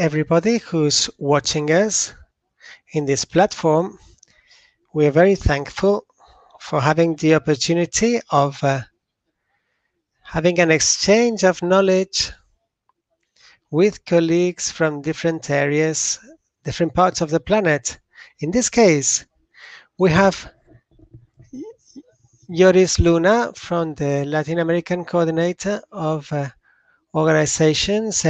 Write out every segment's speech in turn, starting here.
everybody who's watching us in this platform. We are very thankful for having the opportunity of having an exchange of knowledge with colleagues from different areas, different parts of the planet. In this case, we have Yorlis Luna from the Latin American Coordinator of Organizations,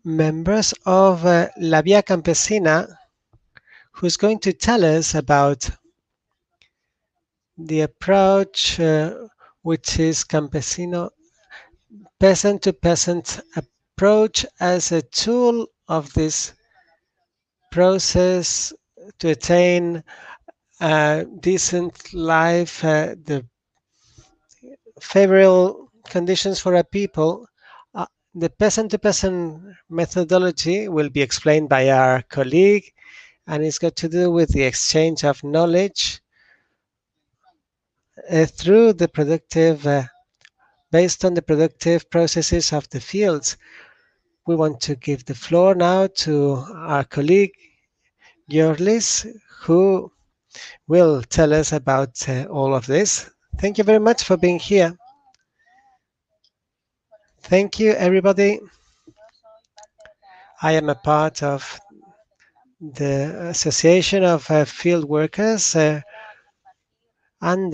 members of La Via Campesina, who's going to tell us about the approach which is campesino, peasant-to-peasant approach as a tool of this process to attain a decent life, the favorable conditions for a people. The peasant-to-peasant methodology will be explained by our colleague, and it's got to do with the exchange of knowledge through the productive, based on the productive processes of the fields. We want to give the floor now to our colleague, Yorlis, who will tell us about all of this. Thank you very much for being here. Thank you, everybody. I am a part of the Association of Field Workers, and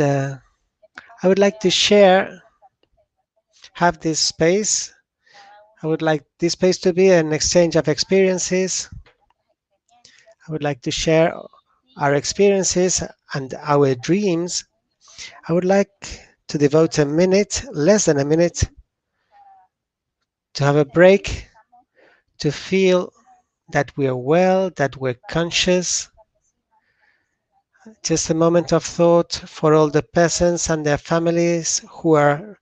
I would like to have this space. I would like this space to be an exchange of experiences. I would like to share our experiences and our dreams. I would like to devote a minute, less than a minute, to have a break, to feel that we are well, that we're conscious. Just a moment of thought for all the peasants and their families who are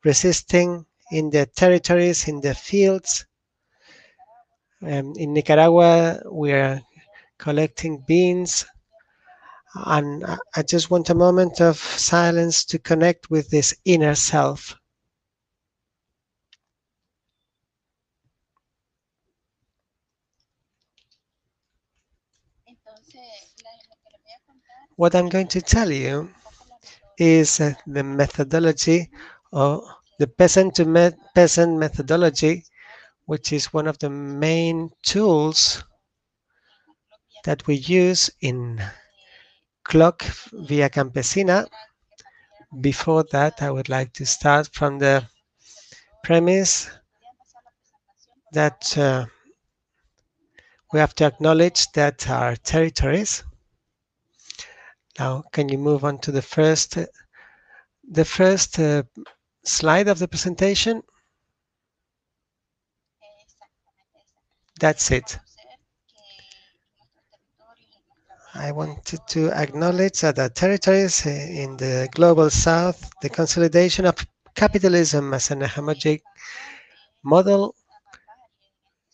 resisting in their territories, in their fields. In Nicaragua, we are collecting beans, and I just want a moment of silence to connect with this inner self. What I'm going to tell you is the methodology, or the peasant-to-peasant methodology, which is one of the main tools that we use in Clock Via Campesina. Before that, I would like to start from the premise that we have to acknowledge that our territories. Now, can you move on to the first slide of the presentation? That's it. I wanted to acknowledge that our territories in the global south, the consolidation of capitalism as an hegemonic model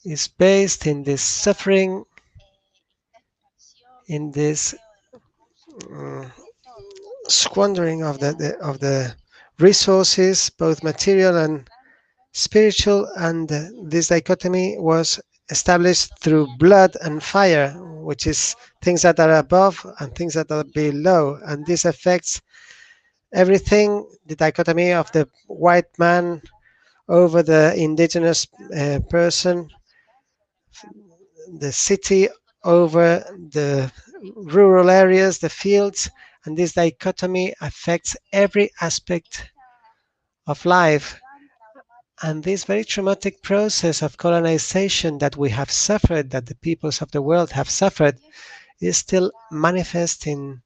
is based in this suffering, in this squandering of the resources, both material and spiritual, and this dichotomy was established through blood and fire, which is things that are above and things that are below, and this affects everything. The dichotomy of the white man over the indigenous person, the city over the rural areas, the fields, and this dichotomy affects every aspect of life. And this very traumatic process of colonization that we have suffered, that the peoples of the world have suffered, is still manifest in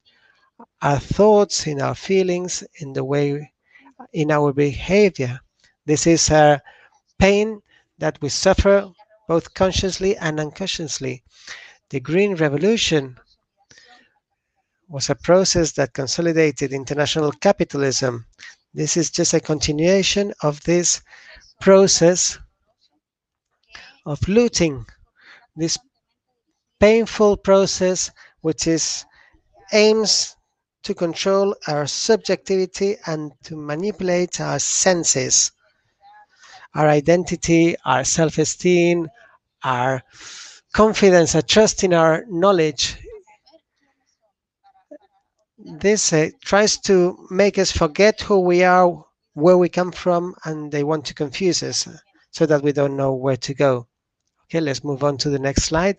our thoughts, in our feelings, in the way, in our behavior. This is a pain that we suffer both consciously and unconsciously. The Green Revolution was a process that consolidated international capitalism. This is just a continuation of this process of looting, this painful process which aims to control our subjectivity and to manipulate our senses, our identity, our self-esteem, our confidence, our trust in our knowledge. This tries to make us forget who we are, where we come from, and they want to confuse us so that we don't know where to go. Okay, let's move on to the next slide.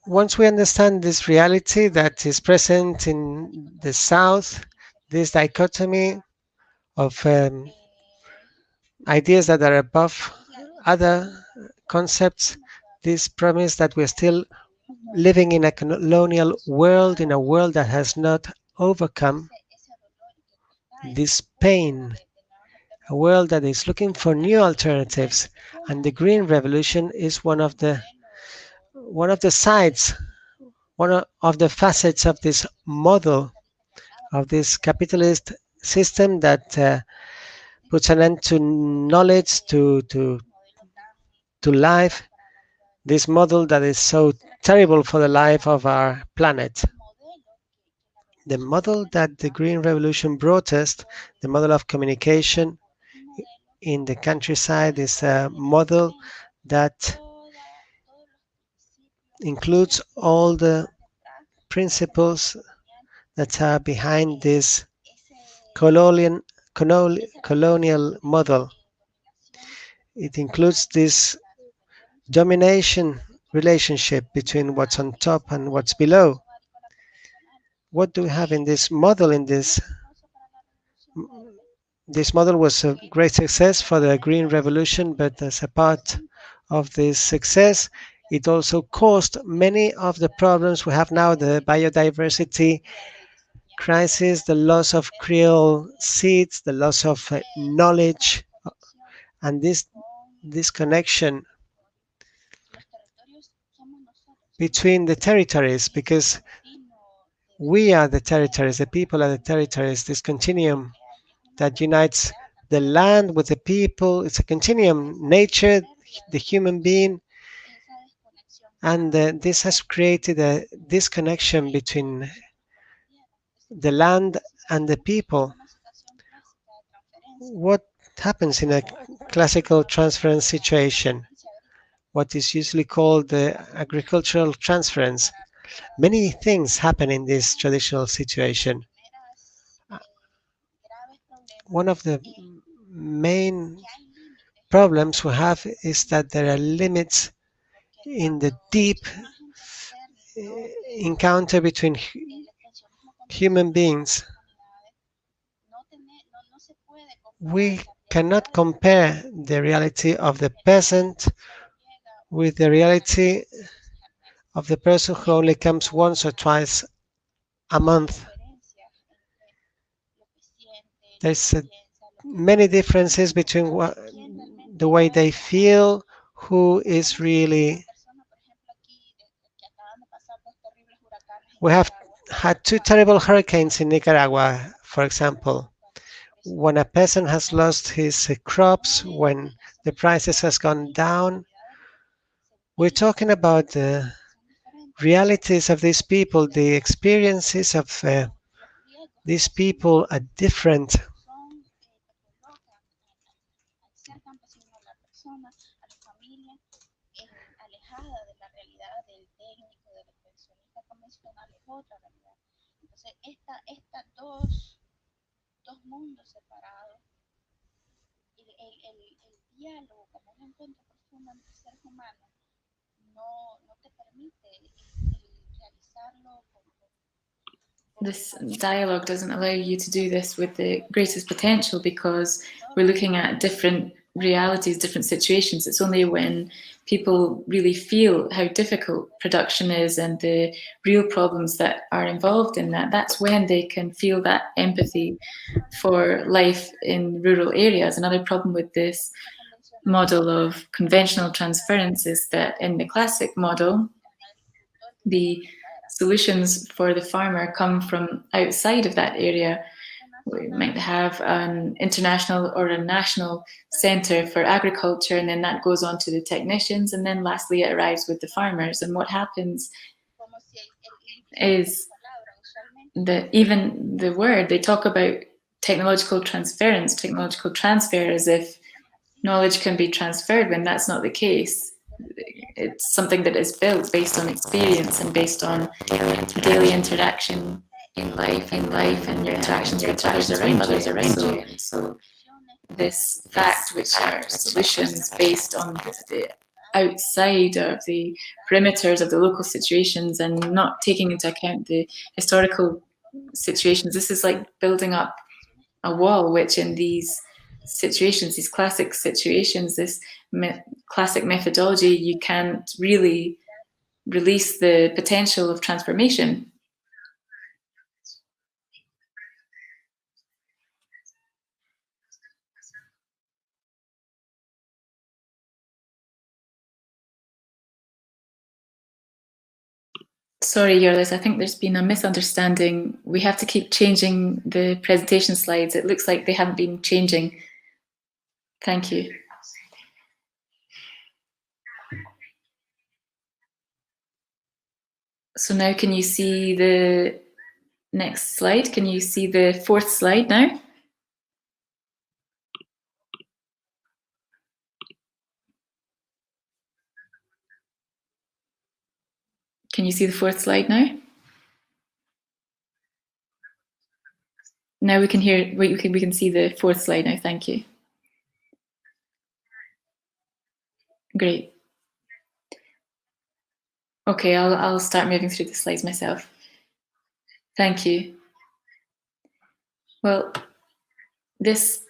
Once we understand this reality that is present in the South, this dichotomy of ideas that are above other concepts, this promise that we're still living in a colonial world, in a world that has not overcome this pain, a world that is looking for new alternatives. And the Green Revolution is one of the sides, of the facets of this model of this capitalist system that puts an end to knowledge, to life, this model that is so terrible for the life of our planet. The model that the Green Revolution brought us, the model of communication in the countryside, is a model that includes all the principles that are behind this colonial, colonial model. It includes this domination relationship between what's on top and what's below. What do we have in this model? This model was a great success for the Green Revolution, but as a part of this success, it also caused many of the problems we have now: the biodiversity crisis, the loss of Creole seeds, the loss of knowledge, and this connection between the territories, because we are the territories, the people are the territories, this continuum that unites the land with the people. It's a continuum, nature, the human being, and this has created a disconnection between the land and the people. What happens in a classical transference situation? What is usually called the agricultural transference. Many things happen in this traditional situation. One of the main problems we have is that there are limits in the deep encounter between human beings. We cannot compare the reality of the peasant with the reality of the person who only comes once or twice a month. There's many differences between the way they feel, who is really. We have had two terrible hurricanes in Nicaragua, for example. When a peasant has lost his crops, when the prices has gone down, we're talking about the realities of these people, the experiences of these people are different. This dialogue doesn't allow you to do this with the greatest potential because we're looking at different realities, different situations. It's only when people really feel how difficult production is and the real problems that are involved in that, that's when they can feel that empathy for life in rural areas. Another problem with this model of conventional transference is that in the classic model, the solutions for the farmer come from outside of that area. We might have an international or a national centre for agriculture, and then that goes on to the technicians, and then lastly it arrives with the farmers. And what happens is that even the word, they talk about technological transference, technological transfer, as if knowledge can be transferred, when that's not the case. It's something that is built based on experience and based on daily interaction in life and your interactions with others around you. So this fact, which are solutions based on the outside of the perimeters of the local situations and not taking into account the historical situations. This is like building up a wall, which in these situations, these classic situations, this classic methodology, you can't really release the potential of transformation. Sorry, Yorlis, I think there's been a misunderstanding. We have to keep changing the presentation slides. It looks like they haven't been changing. Thank you. So now can you see the next slide? Can you see the fourth slide now? Can you see the fourth slide now? Now we can hear, we can see the fourth slide now, thank you. Great. Okay, I'll start moving through the slides myself. Thank you. Well, this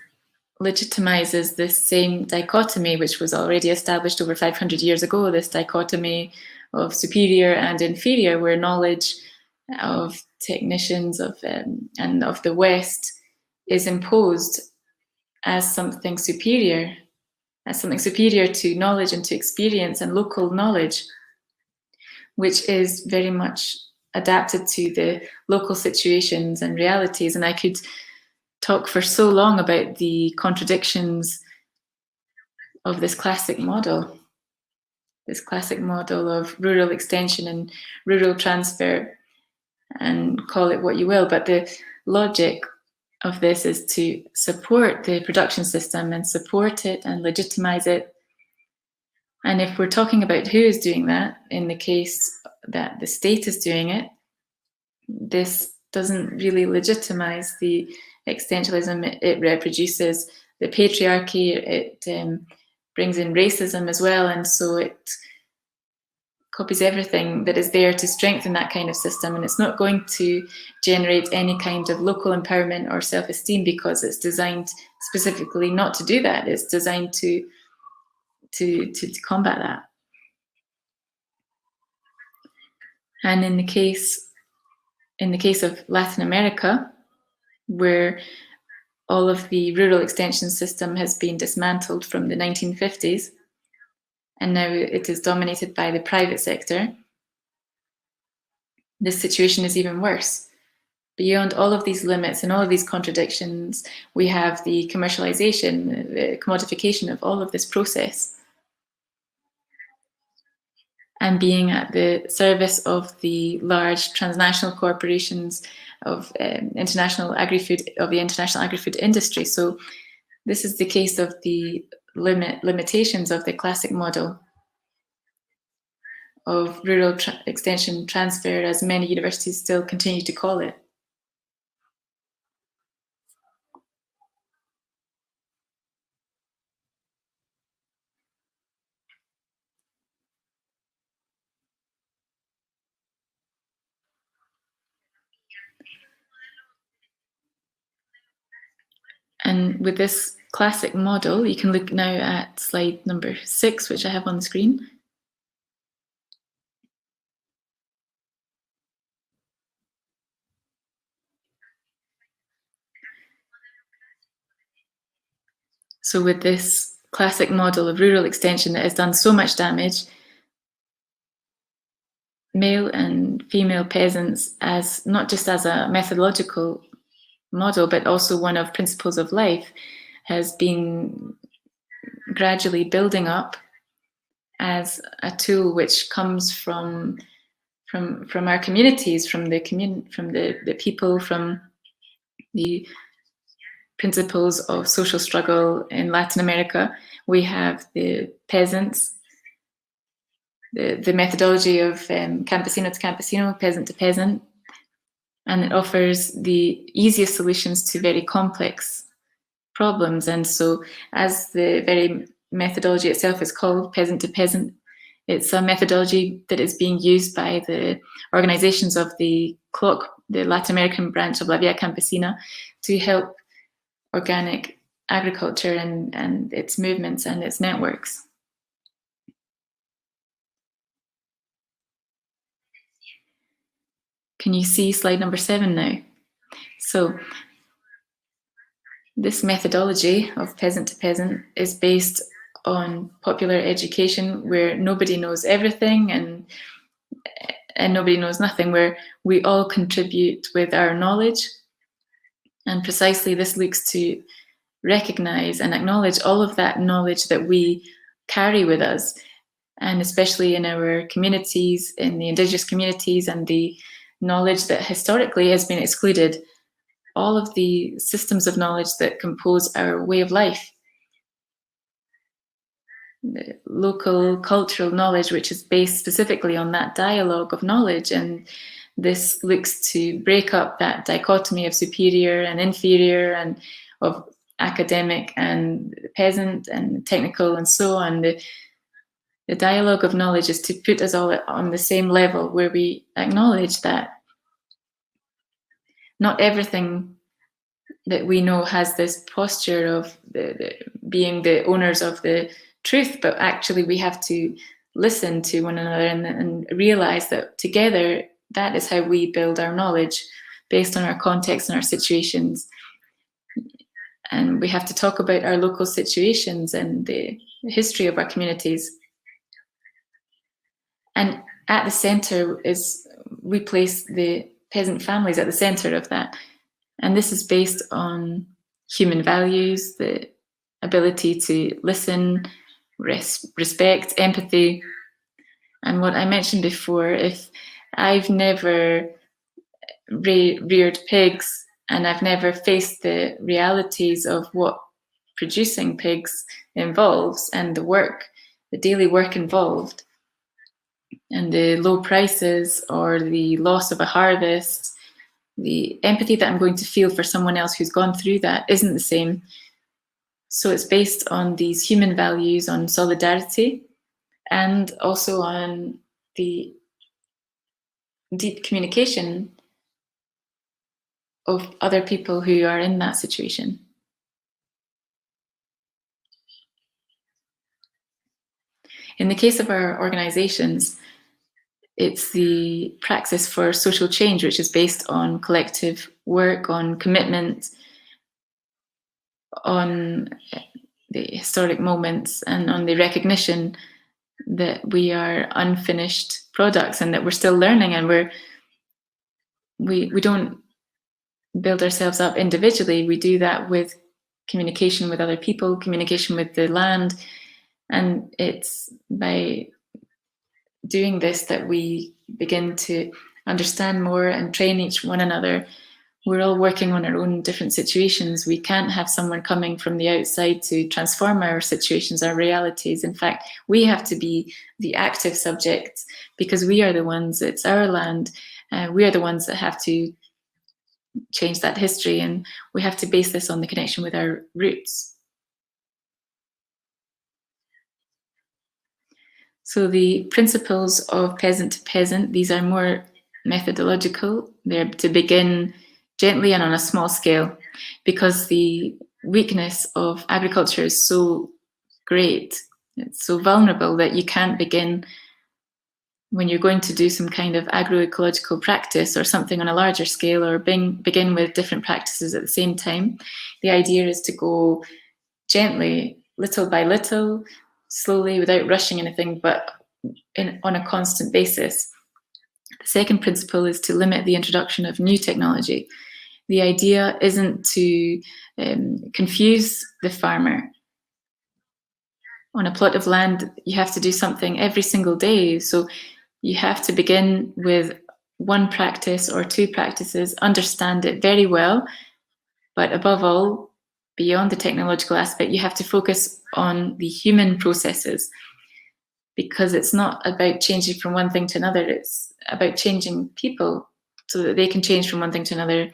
legitimizes this same dichotomy, which was already established over 500 years ago, this dichotomy of superior and inferior, where knowledge of technicians and of the West is imposed as something superior to knowledge and to experience and local knowledge, which is very much adapted to the local situations and realities. And I could talk for so long about the contradictions of this classic model of rural extension and rural transfer, and call it what you will. But the logic of this is to support the production system and support it and legitimize it. And if we're talking about who is doing that, in the case that the state is doing it, this doesn't really legitimize the extensionalism. It reproduces the patriarchy, it brings in racism as well, and so it copies everything that is there to strengthen that kind of system, and it's not going to generate any kind of local empowerment or self-esteem, because it's designed specifically not to do that. It's designed to combat that. And in the case of Latin America, where all of the rural extension system has been dismantled from the 1950s, and now it is dominated by the private sector, this situation is even worse. Beyond all of these limits and all of these contradictions, we have the commercialization, the commodification of all of this process, and being at the service of the large transnational corporations of international agri-food industry. So this is the case of the limitations of the classic model of rural extension transfer, as many universities still continue to call it. And with this classic model, you can look now at slide number 6, which I have on the screen. So with this classic model of rural extension that has done so much damage, male and female peasants as not just as a methodological model, but also one of principles of life, has been gradually building up as a tool which comes from our communities, from the people, from the principles of social struggle in Latin America. We have the peasants, the methodology of campesino to campesino, peasant to peasant, and it offers the easiest solutions to very complex problems. And so, as the very methodology itself is called, peasant to peasant, it's a methodology that is being used by the organizations of the CLOC, the Latin American branch of La Via Campesina, to help organic agriculture and its movements and its networks. Can you see slide number 7 now? So this methodology of peasant to peasant is based on popular education, where nobody knows everything and nobody knows nothing, where we all contribute with our knowledge. And precisely this looks to recognize and acknowledge all of that knowledge that we carry with us, and especially in our communities, in the indigenous communities, and the knowledge that historically has been excluded, all of the systems of knowledge that compose our way of life. The local cultural knowledge, which is based specifically on that dialogue of knowledge, and this looks to break up that dichotomy of superior and inferior, and of academic and peasant and technical and so on. The dialogue of knowledge is to put us all on the same level, where we acknowledge that not everything that we know has this posture of being the owners of the truth, but actually we have to listen to one another and realize that together, that is how we build our knowledge based on our context and our situations. And we have to talk about our local situations and the history of our communities. And at the center is, we place the peasant families at the center of that. And this is based on human values, the ability to listen, respect, empathy. And what I mentioned before, if I've never reared pigs and I've never faced the realities of what producing pigs involves, and the work, the daily work involved, and the low prices or the loss of a harvest, the empathy that I'm going to feel for someone else who's gone through that isn't the same. So it's based on these human values, on solidarity, and also on the deep communication of other people who are in that situation. In the case of our organizations, it's the praxis for social change, which is based on collective work, on commitment, on the historic moments, and on the recognition that we are unfinished products and that we're still learning, and we don't build ourselves up individually. We do that with communication with other people, communication with the land, and it's by doing this that we begin to understand more and train each one another. We're all working on our own different situations. We can't have someone coming from the outside to transform our situations, our realities. In fact, we have to be the active subjects, because we are the ones, it's our land, we are the ones that have to change that history, and we have to base this on the connection with our roots. So the principles of peasant to peasant, these are more methodological. They're to begin gently and on a small scale, because the weakness of agriculture is so great, it's so vulnerable, that you can't begin, when you're going to do some kind of agroecological practice or something on a larger scale, or begin with different practices at the same time. The idea is to go gently, little by little, slowly, without rushing anything, but on a constant basis. The second principle is to limit the introduction of new technology. The idea isn't to confuse the farmer. On a plot of land, you have to do something every single day. So you have to begin with one practice or two practices, understand it very well, but above all, beyond the technological aspect, you have to focus on the human processes, because it's not about changing from one thing to another, it's about changing people so that they can change from one thing to another.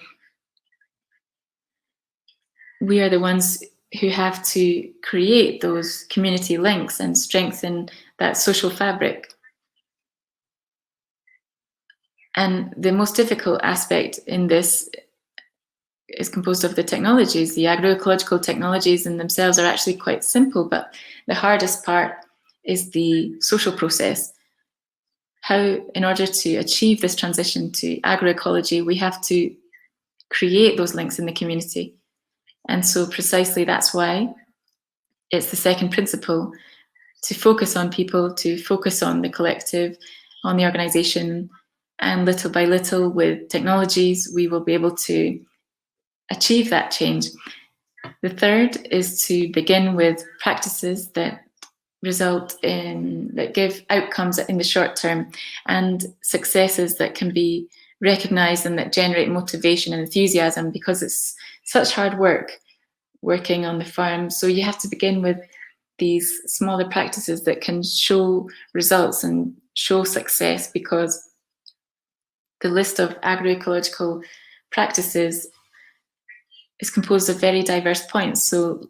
We are the ones who have to create those community links and strengthen that social fabric. And the most difficult aspect in this is composed of the technologies. The agroecological technologies in themselves are actually quite simple, but the hardest part is the social process. How, in order to achieve this transition to agroecology, we have to create those links in the community. And so precisely that's why it's the second principle, to focus on people, to focus on the collective, on the organization, and little by little with technologies, we will be able to achieve that change. The third is to begin with practices that give outcomes in the short term and successes that can be recognized and that generate motivation and enthusiasm, because it's such hard work working on the farm. So you have to begin with these smaller practices that can show results and show success, because the list of agroecological practices is composed of very diverse points. So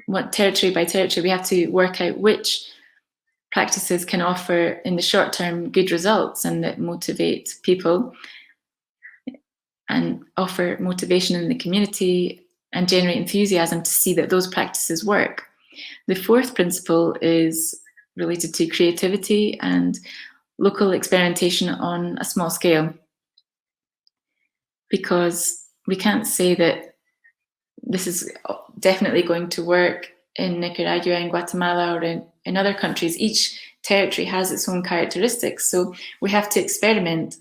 what territory by territory, we have to work out which practices can offer in the short term good results and that motivate people and offer motivation in the community and generate enthusiasm to see that those practices work. The fourth principle is related to creativity and local experimentation on a small scale, because we can't say that this is definitely going to work in Nicaragua and Guatemala or in other countries. Each territory has its own characteristics, so we have to experiment.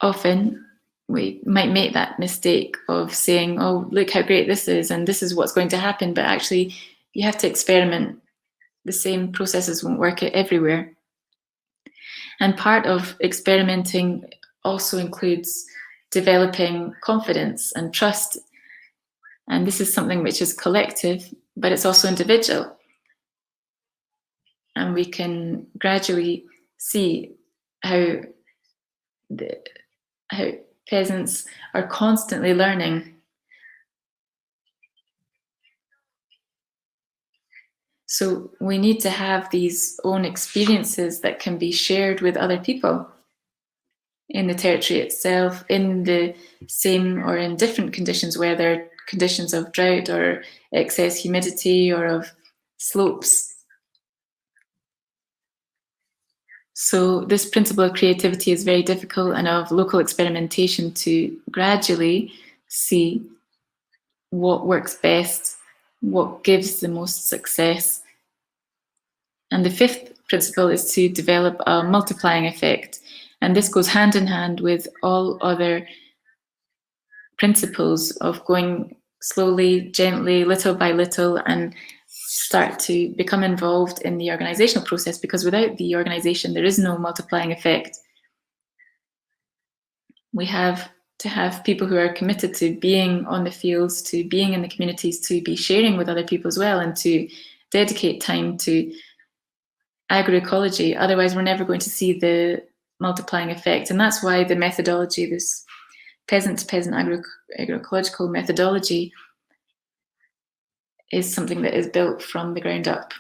Often we might make that mistake of saying, oh, look how great this is and this is what's going to happen, but actually you have to experiment. The same processes won't work everywhere. And part of experimenting also includes developing confidence and trust. And this is something which is collective, but it's also individual. And we can gradually see how peasants are constantly learning. So we need to have these own experiences that can be shared with other people in the territory itself, in the same or in different conditions, where there are conditions of drought or excess humidity or of slopes. So this principle of creativity is very difficult, and of local experimentation, to gradually see what works best, what gives the most success. And the fifth principle is to develop a multiplying effect. And this goes hand in hand with all other principles of going slowly, gently, little by little, and start to become involved in the organizational process, because without the organization, there is no multiplying effect. We have to have people who are committed to being on the fields, to being in the communities, to be sharing with other people as well, and to dedicate time to agroecology. Otherwise, we're never going to see the multiplying effect. And that's why the methodology, this peasant-to-peasant agroecological methodology, is something that is built from the ground up.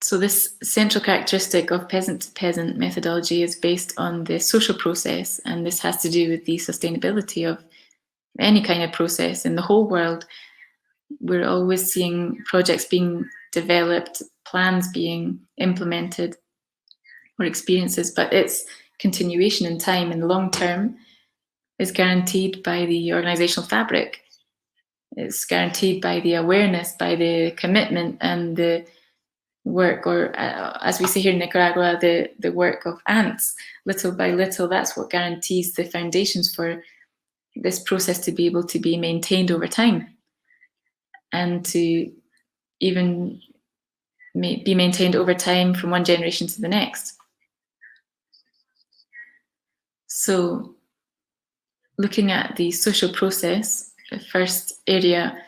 So this central characteristic of peasant-to-peasant methodology is based on the social process, and this has to do with the sustainability of any kind of process in the whole world. we're always seeing projects being developed, plans being implemented, or experiences, but its continuation in time in the long term is guaranteed by the organizational fabric. It's guaranteed by the awareness, by the commitment and the work, or as we say here in Nicaragua, the work of ants, little by little. That's what guarantees the foundations for this process to be able to be maintained over time, and to even be maintained over time from one generation to the next. So looking at the social process, the first area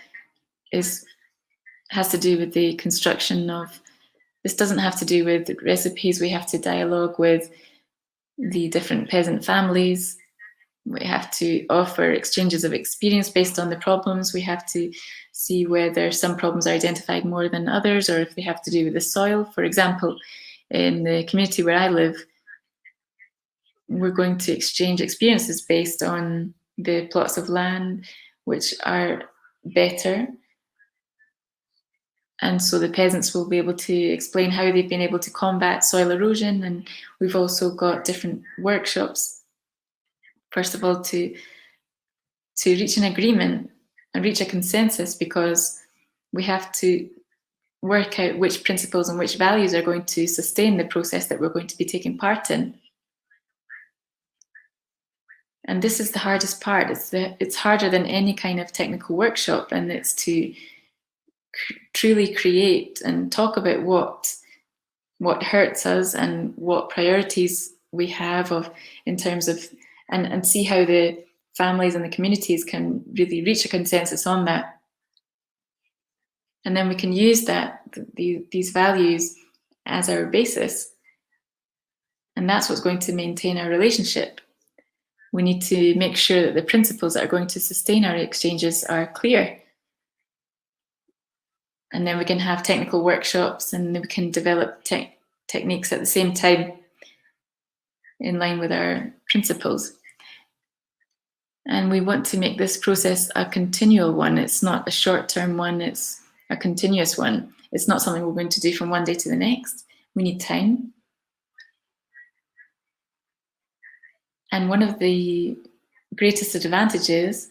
has to do with the construction of, this doesn't have to do with recipes. We have to dialogue with the different peasant families. We have to offer exchanges of experience based on the problems. We have to see whether some problems are identified more than others, or if they have to do with the soil. For example, in the community where I live, we're going to exchange experiences based on the plots of land which are better. And so the peasants will be able to explain how they've been able to combat soil erosion. And we've also got different workshops, first of all, to reach an agreement and reach a consensus, because we have to work out which principles and which values are going to sustain the process that we're going to be taking part in. And this is the hardest part. It's harder than any kind of technical workshop, and it's to truly create and talk about what hurts us and what priorities we have in terms of, and see how the families and the communities can really reach a consensus on that. And then we can use these values as our basis. And that's what's going to maintain our relationship. We need to make sure that the principles that are going to sustain our exchanges are clear. And then we can have technical workshops, and we can develop techniques at the same time in line with our principles. And we want to make this process a continual one. It's not a short-term one, it's a continuous one. It's not something we're going to do from one day to the next. We need time. And one of the greatest advantages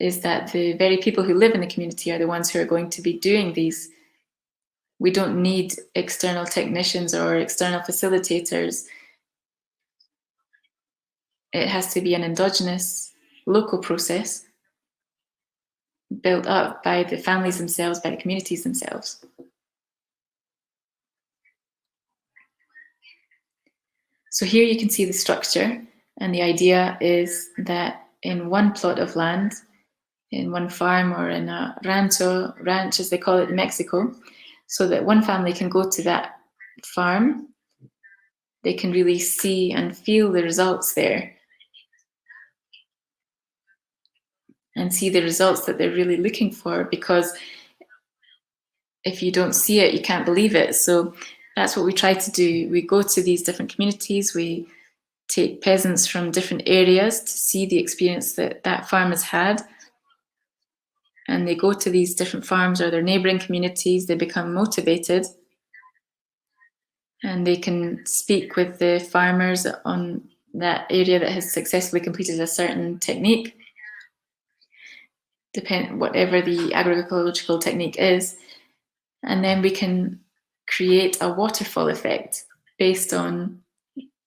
is that the very people who live in the community are the ones who are going to be doing these. We don't need external technicians or external facilitators. It has to be an endogenous local process built up by the families themselves, by the communities themselves. So here you can see the structure, and the idea is that in one plot of land, in one farm, or in a ranch as they call it in Mexico, so that one family can go to that farm, they can really see and feel the results there, and see the results that they're really looking for, because if you don't see it, you can't believe it. So that's what we try to do. We go to these different communities, we take peasants from different areas to see the experience that farm has had, and they go to these different farms or their neighboring communities, they become motivated, and they can speak with the farmers on that area that has successfully completed a certain technique, whatever the agroecological technique is, and then we can create a waterfall effect based on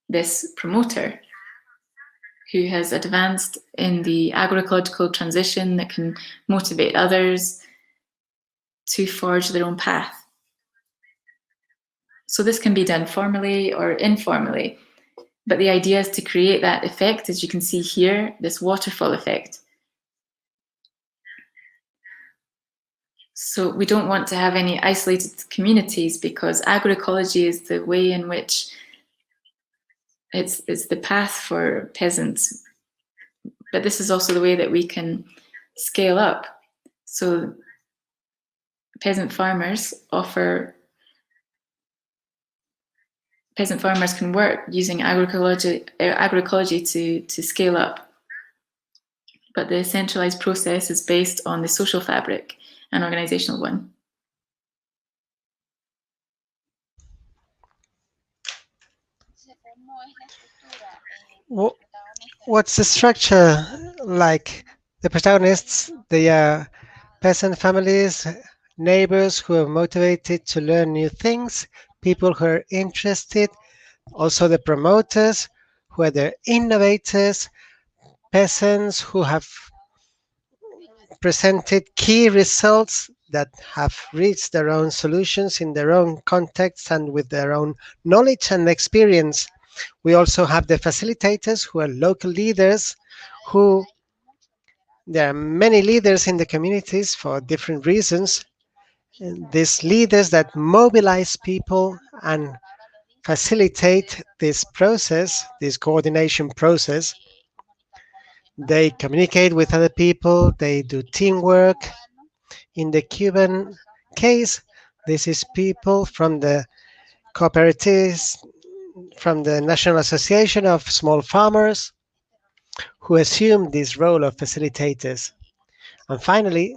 this promoter who has advanced in the agroecological transition, that can motivate others to forge their own path. So this can be done formally or informally, but the idea is to create that effect, as you can see here, this waterfall effect. So we don't want to have any isolated communities, because agroecology is the way in which it's the path for peasants. But this is also the way that we can scale up. So peasant farmers can work using agroecology to scale up. But the centralized process is based on the social fabric. an organizational one. What's the structure like? The protagonists, they are peasant families, neighbors who are motivated to learn new things, people who are interested, also the promoters, who are the innovators, peasants who have presented key results that have reached their own solutions in their own context and with their own knowledge and experience. We also have the facilitators who are local leaders who there are many leaders in the communities for different reasons. And these leaders that mobilize people and facilitate this process, this coordination process. They communicate with other people, they do teamwork. In the Cuban case, this is people from the cooperatives, from the National Association of Small Farmers, who assume this role of facilitators. And finally,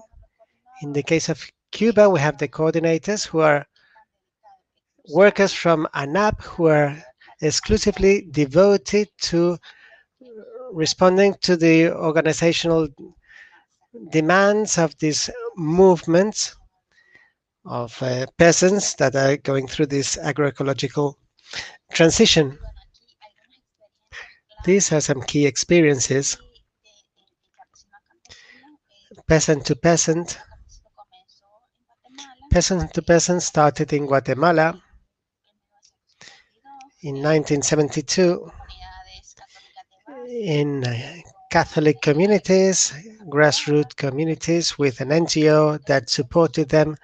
in the case of Cuba, we have the coordinators who are workers from ANAP who are exclusively devoted to responding to the organizational demands of these movements of peasants that are going through this agroecological transition. These are some key experiences. Peasant to peasant. Peasant to peasant started in Guatemala in 1972 in Catholic communities, grassroots communities with an NGO that supported them.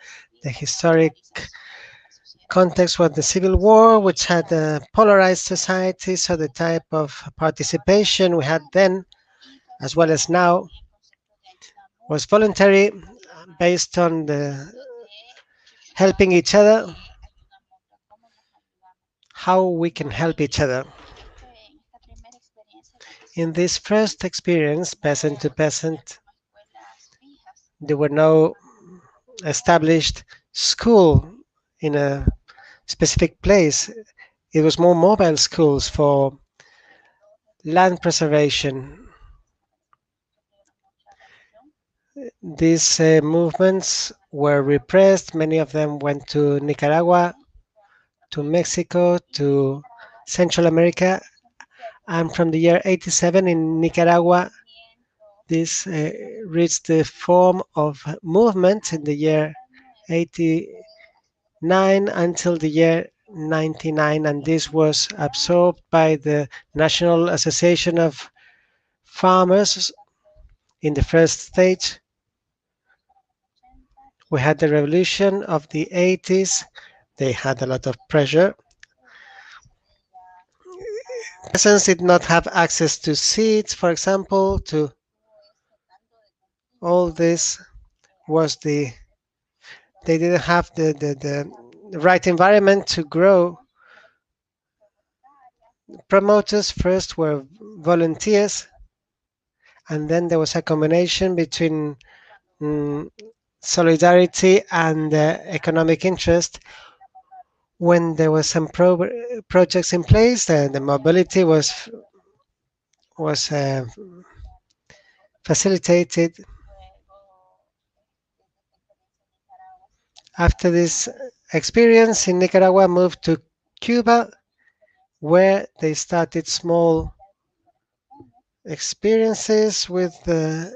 The historic context was the Civil War, which had a polarized society, so the type of participation we had then, as well as now, was voluntary, based on the helping each other, how we can help each other. In this first experience, peasant to peasant, there were no established school in a specific place. It was more mobile schools for land preservation. These movements were repressed. Many of them went to Nicaragua, to Mexico, to Central America. And from the year 87 in Nicaragua, this reached the form of movement in the year 89 until the year 99. And this was absorbed by the National Association of Farmers in the first stage. We had the revolution of the 80s. They had a lot of pressure. Peasants did not have access to seeds, for example, to all this was they didn't have the right environment to grow. Promoters first were volunteers, and then there was a combination between mm, solidarity and economic interest. When there were some projects in place, the mobility was facilitated. After this experience in Nicaragua, moved to Cuba, where they started small experiences with the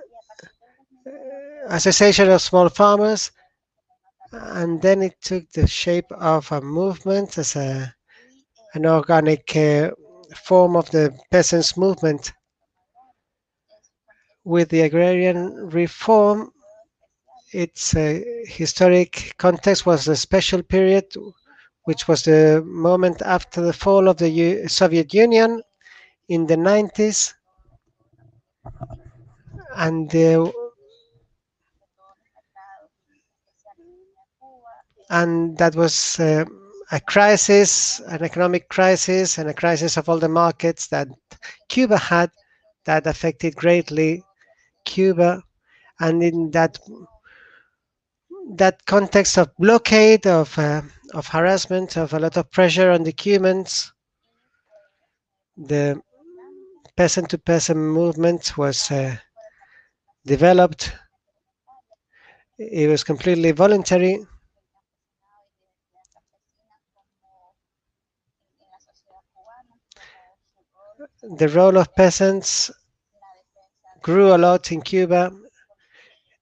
Association of Small Farmers, and then it took the shape of a movement as an organic form of the peasants' movement. With the agrarian reform, its historic context was a special period, which was the moment after the fall of the Soviet Union in the 90s, and that was a crisis, an economic crisis, and a crisis of all the markets that Cuba had that affected greatly Cuba. And in that that context of blockade, of harassment, of a lot of pressure on the Cubans, the peasant-to-peasant movement was developed. It was completely voluntary. The role of peasants grew a lot in Cuba.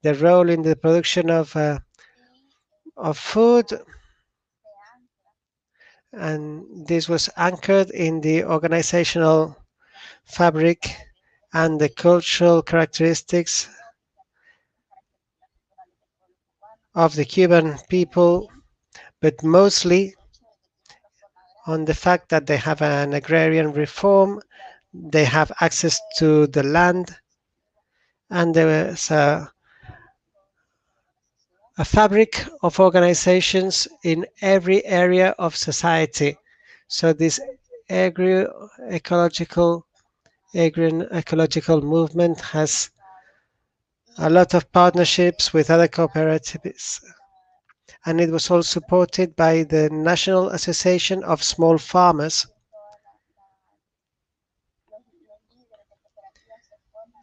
The role in the production of food, and this was anchored in the organizational fabric and the cultural characteristics of the Cuban people, but mostly on the fact that they have an agrarian reform, they have access to the land, and there was a fabric of organizations in every area of society. So this agroecological agrarian ecological movement has a lot of partnerships with other cooperatives, and it was all supported by the National Association of Small Farmers.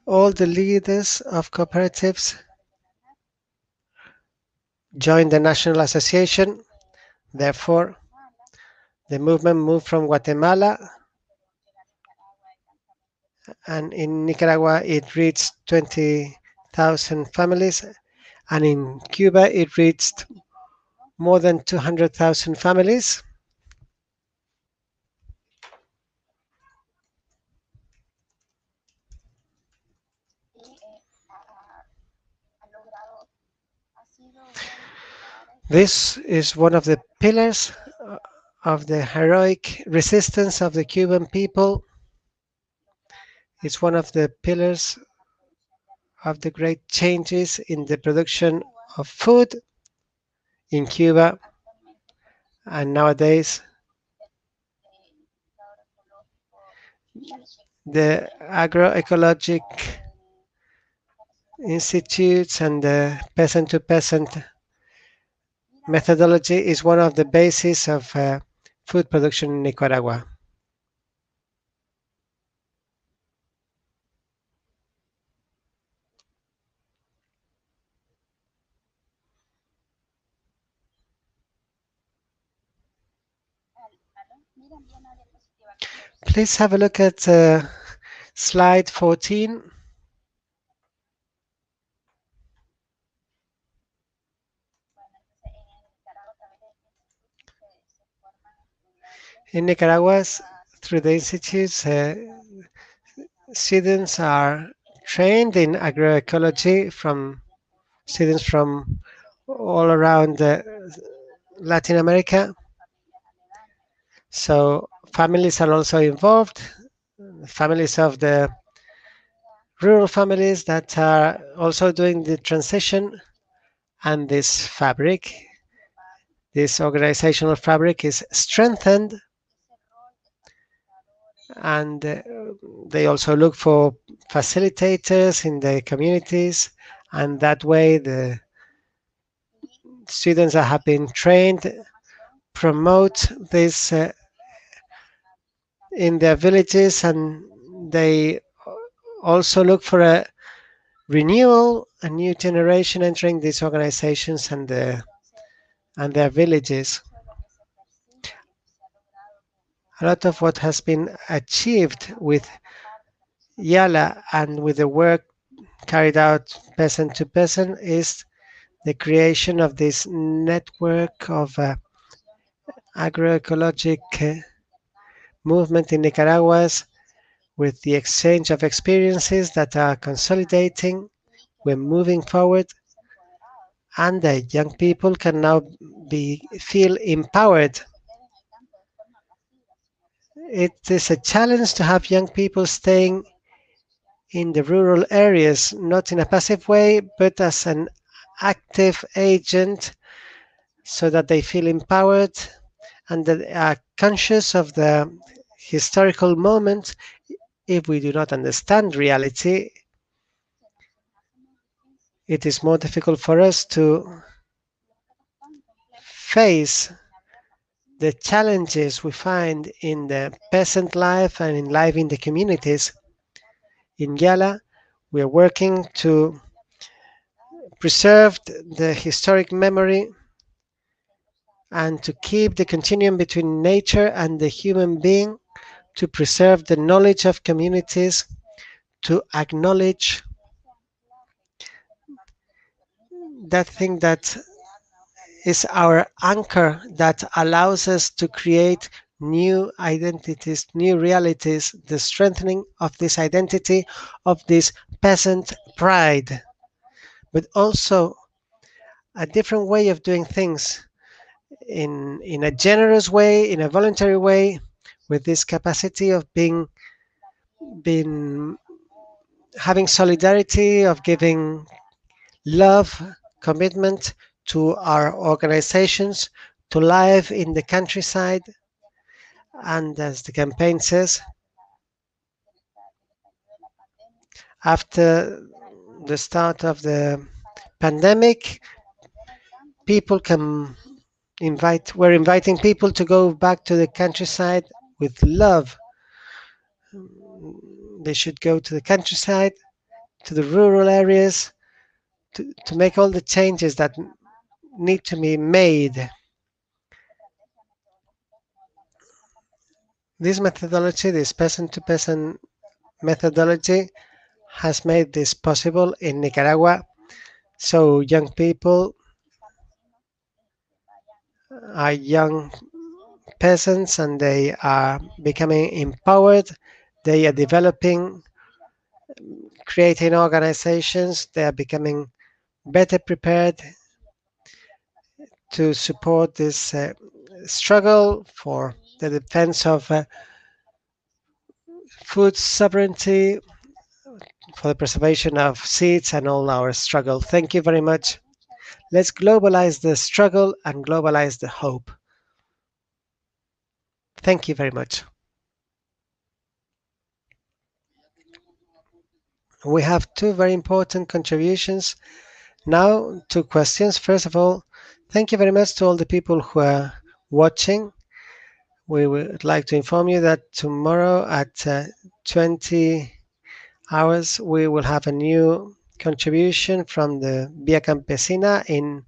All the leaders of cooperatives joined the National Association. Therefore, the movement moved from Guatemala, and in Nicaragua it reached 20,000 families, and in Cuba it reached more than 200,000 families. This is one of the pillars of the heroic resistance of the Cuban people. It's one of the pillars of the great changes in the production of food in Cuba, and nowadays the agroecologic institutes and the peasant-to-peasant methodology is one of the bases of food production in Nicaragua. Please have a look at slide 14. In Nicaragua, through the institutes, students are trained in agroecology from students from all around Latin America. So families are also involved, families of the rural families that are also doing the transition, and this fabric, this organizational fabric is strengthened, and they also look for facilitators in the communities, and that way the students that have been trained promote this in their villages, and they also look for a renewal, a new generation entering these organizations and their villages. A lot of what has been achieved with Yala and with the work carried out peasant to peasant is the creation of this network of agroecologic movement in Nicaragua, with the exchange of experiences that are consolidating. We're moving forward, and the young people can now feel empowered. It is a challenge to have young people staying in the rural areas, not in a passive way, but as an active agent, so that they feel empowered and that they are conscious of the historical moment. If we do not understand reality, it is more difficult for us to face the challenges we find in the peasant life and in life in the communities in Yala, we are working to preserve the historic memory and to keep the continuum between nature and the human being, to preserve the knowledge of communities, to acknowledge that thing that is our anchor that allows us to create new identities, new realities, the strengthening of this identity, of this peasant pride, but also a different way of doing things in a generous way, in a voluntary way, with this capacity of being having solidarity, of giving love, commitment to our organizations, to live in the countryside. And as the campaign says, after the start of the pandemic, people can we're inviting people to go back to the countryside with love. They should go to the countryside, to the rural areas, to make all the changes that need to be made. This methodology, this peasant-to-peasant methodology, has made this possible in Nicaragua. So young people are young peasants and they are becoming empowered. They are developing, creating organizations. They are becoming better prepared to support this struggle for the defense of food sovereignty, for the preservation of seeds and all our struggle. Thank you very much. Let's globalize the struggle and globalize the hope. Thank you very much. We have two very important contributions. Now, two questions. First of all, thank you very much to all the people who are watching. We would like to inform you that tomorrow at 20 hours we will have a new contribution from the Via Campesina in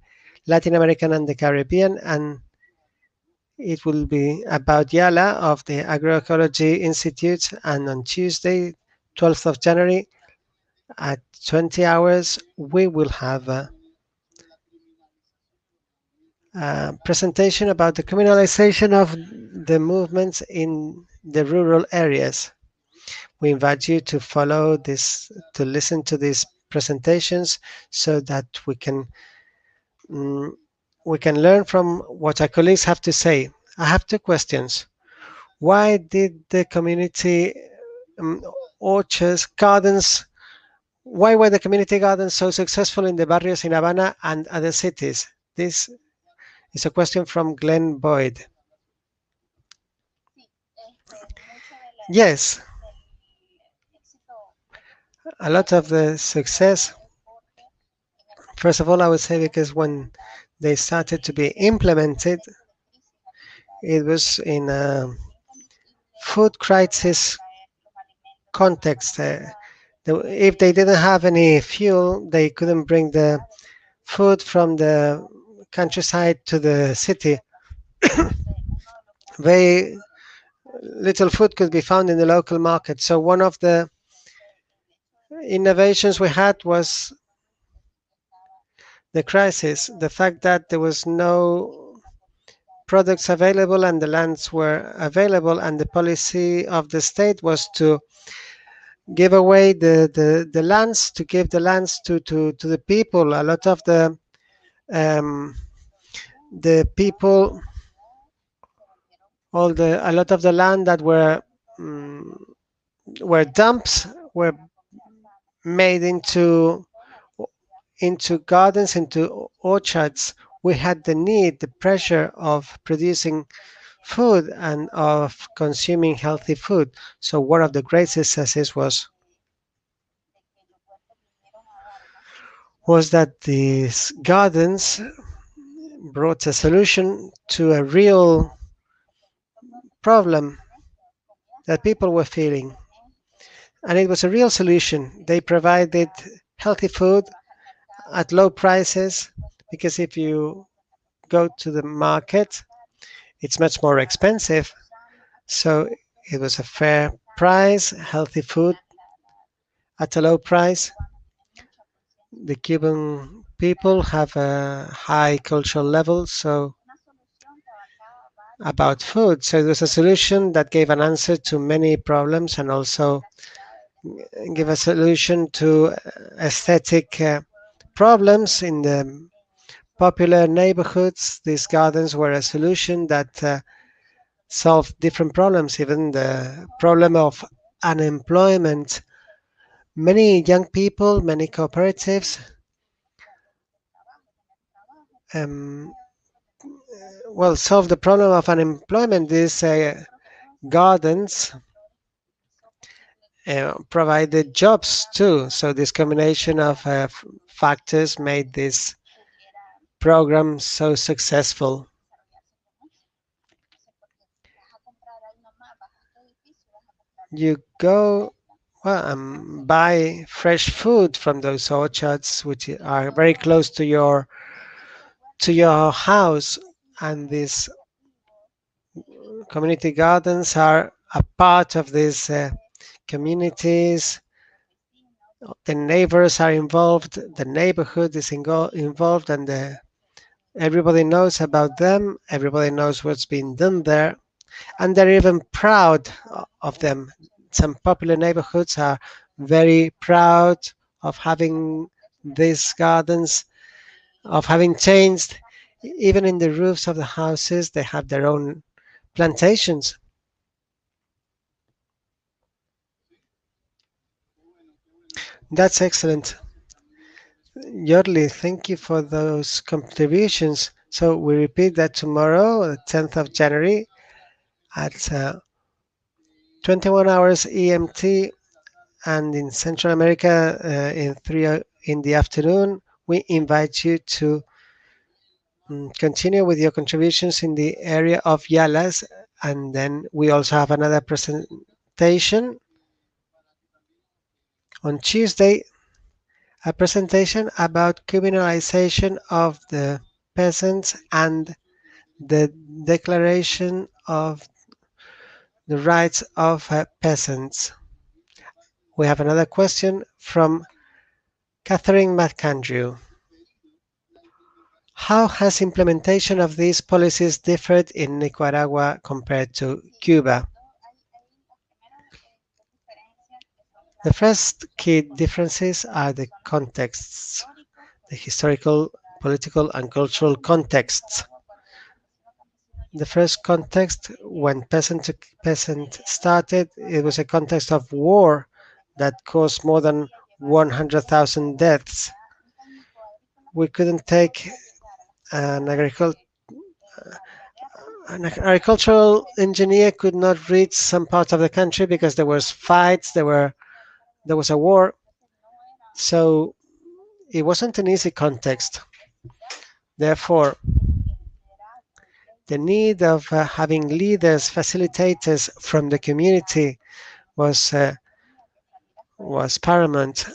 Latin America and the Caribbean, and it will be about Yala of the Agroecology Institute. And on Tuesday, 12th of January at 20 hours, we will have a presentation about the criminalization of the movements in the rural areas. We invite you to follow this, to listen to these presentations so that mm, we can learn from what our colleagues have to say. I have two questions. Why did the community um, orchards, gardens, why were the community gardens so successful in the barrios in Havana and other cities? This is a question from Glenn Boyd. Yes, a lot of the success, first of all, I would say because when they started to be implemented, it was in a food crisis context. If they didn't have any fuel, they couldn't bring the food from the countryside to the city. Very little food could be found in the local market. So one of the innovations we had was the crisis, the fact that there was no products available and the lands were available, and the policy of the state was to give away the lands, to give the lands to the people. A lot of um, the people, a lot of the land that were dumps were made into gardens, into orchards. We had the need, the pressure of producing food and of consuming healthy food. So one of the great successes was that these gardens brought a solution to a real problem that people were feeling. And it was a real solution. They provided healthy food at low prices because if you go to the market, it's much more expensive. So it was a fair price, healthy food at a low price. The Cuban people have a high cultural level, so about food. So it was a solution that gave an answer to many problems and also give a solution to aesthetic problems in the popular neighborhoods. These gardens were a solution that solved different problems, even the problem of unemployment. Many young people, many cooperatives, um, well, solved the problem of unemployment. These gardens provided jobs too. So this combination of factors made this program so successful. You go well, buy fresh food from those orchards, which are very close to your house, and these community gardens are a part of these communities. The neighbors are involved, the neighborhood is involved, and everybody knows about them. Everybody knows what's being done there, and they're even proud of them. Some popular neighborhoods are very proud of having these gardens, of having changed. Even in the roofs of the houses, they have their own plantations. That's excellent. Yorli, thank you for those contributions. So we repeat that tomorrow, the 10th of January, at 21 hours EMT, and in Central America in 3 in the afternoon. We invite you to continue with your contributions in the area of Yalas, and then we also have another presentation on Tuesday, a presentation about criminalization of the peasants and the Declaration of the Rights of Peasants. We have another question from Catherine McAndrew. How has implementation of these policies differed in Nicaragua compared to Cuba? The first key differences are the contexts, the historical, political, and cultural contexts. The first context, when peasant to peasant started, it was a context of war that caused more than 100,000 deaths. We couldn't take an agricultural engineer could not reach some part of the country because there was fights, there was a war. So it wasn't an easy context. Therefore, the need of having leaders, facilitators from the community was paramount.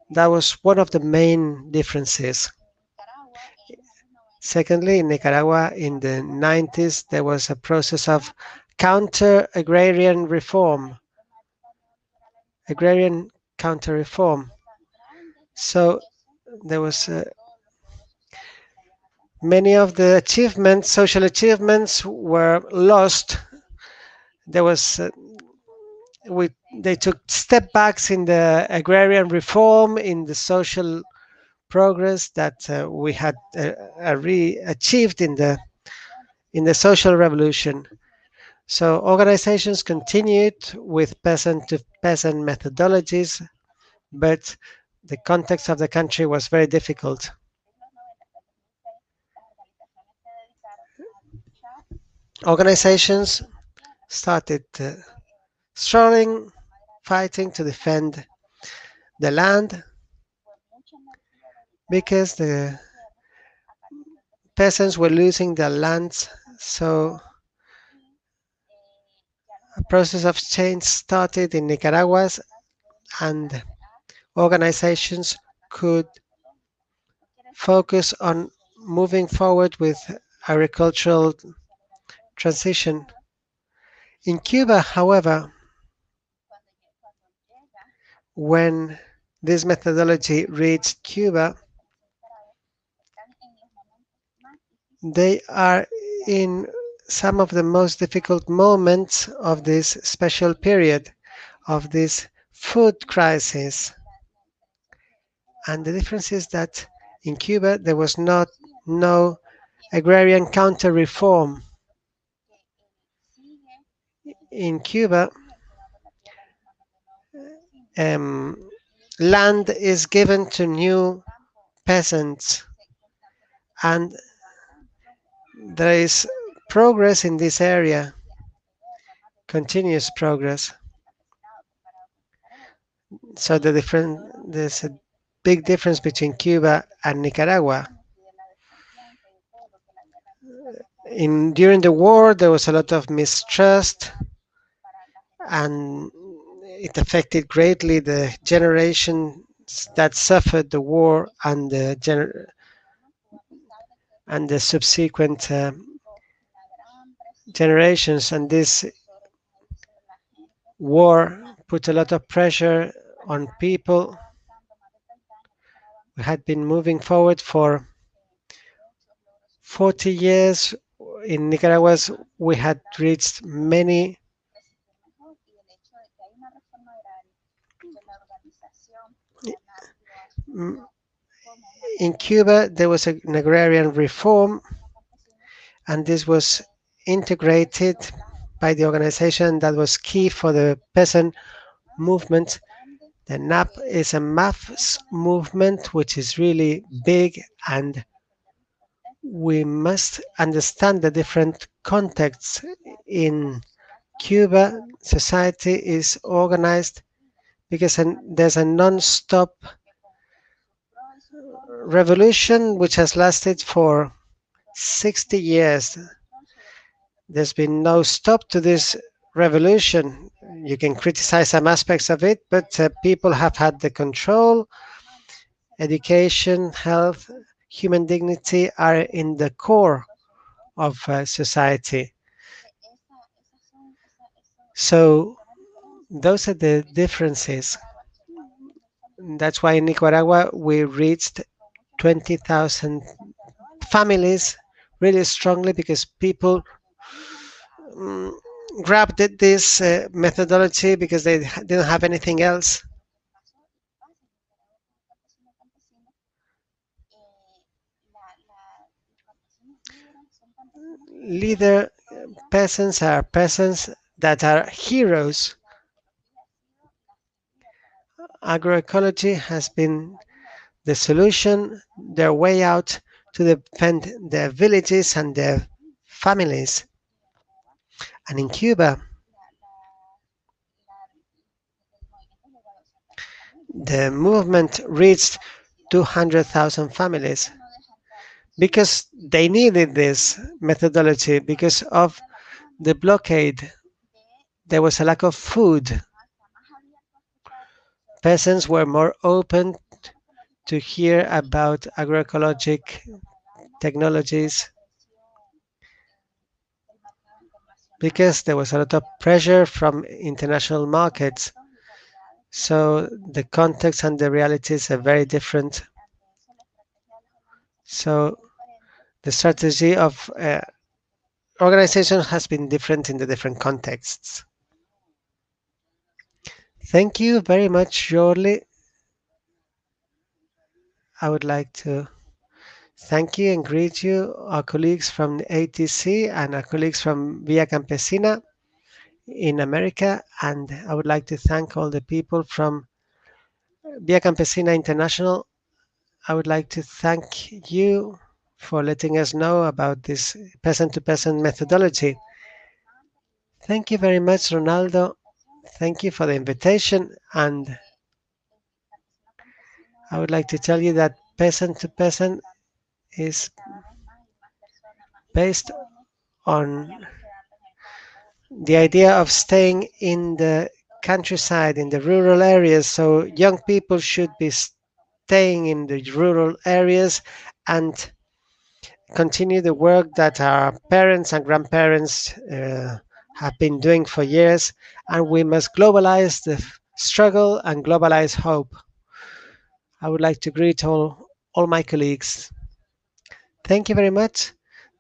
That was one of the main differences. Secondly, in Nicaragua in the 90s, there was a process of counter agrarian reform, agrarian counter reform. So there was many of the achievements, social achievements, were lost. There was they took step backs in the agrarian reform, in the social progress that we had achieved in the social revolution. So organizations continued with peasant-to-peasant methodologies, but the context of the country was very difficult. Organizations started strolling, fighting to defend the land because peasants were losing their lands, so a process of change started in Nicaragua, and organizations could focus on moving forward with agricultural transition. In Cuba, however, when this methodology reached Cuba, they are in some of the most difficult moments of this special period of this food crisis. And the difference is that in Cuba there was not no agrarian counter reform. In Cuba, um, land is given to new peasants, and there is progress in this area, continuous progress. So there's a big difference between Cuba and Nicaragua. During the war, there was a lot of mistrust, and it affected greatly the generations that suffered the war and the subsequent generations. And this war put a lot of pressure on people. We had been moving forward for 40 years. In Nicaragua, we had reached many. In Cuba, there was an agrarian reform, and this was integrated by the organization that was key for the peasant movement. The ANAP is a mass movement which is really big, and we must understand the different contexts. In Cuba, society is organized because there's a non-stop revolution which has lasted for 60 years. There's been no stop to this revolution. You can criticize some aspects of it, but people have had the control. Education, health, human dignity are in the core of society. So those are the differences. That's why in Nicaragua we reached 20,000 families really strongly, because people mm, grabbed this methodology because they didn't have anything else. Leader peasants are peasants that are heroes. Agroecology has been the solution, their way out to defend their villages and their families. And in Cuba, the movement reached 200,000 families because they needed this methodology because of the blockade. There was a lack of food. Peasants were more open to hear about agroecologic technologies because there was a lot of pressure from international markets. So the context and the realities are very different. So the strategy of organization has been different in the different contexts. Thank you very much, Yorli. I would like to thank you and greet you, our colleagues from the ATC and our colleagues from Via Campesina in America. And I would like to thank all the people from Via Campesina International. I would like to thank you for letting us know about this peasant-to-peasant methodology. Thank you very much, Ronaldo. Thank you for the invitation. And I would like to tell you that peasant-to-peasant is based on the idea of staying in the countryside, in the rural areas. So young people should be staying in the rural areas and continue the work that our parents and grandparents have been doing for years. And we must globalize the struggle and globalize hope. I would like to greet all my colleagues. Thank you very much.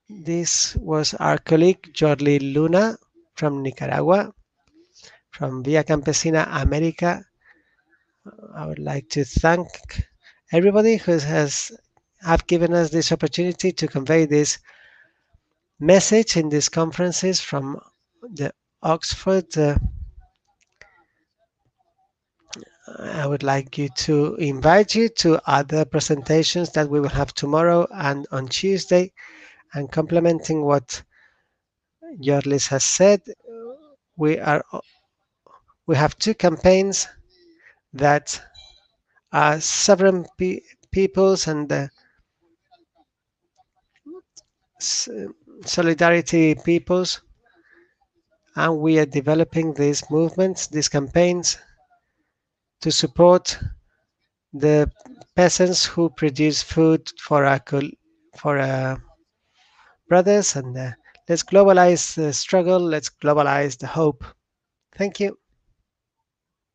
This was our colleague Jordi Luna from Nicaragua, from Via Campesina America. I would like to thank everybody who has have given us this opportunity to convey this message in these conferences from the Oxford. I would like you to invite you to other presentations that we will have tomorrow and on Tuesday. And complementing what Yorlis has said, we are we have two campaigns that are sovereign peoples and solidarity peoples, and we are developing these movements, these campaigns to support the peasants who produce food for our brothers. And let's globalize the struggle. Let's globalize the hope. Thank you.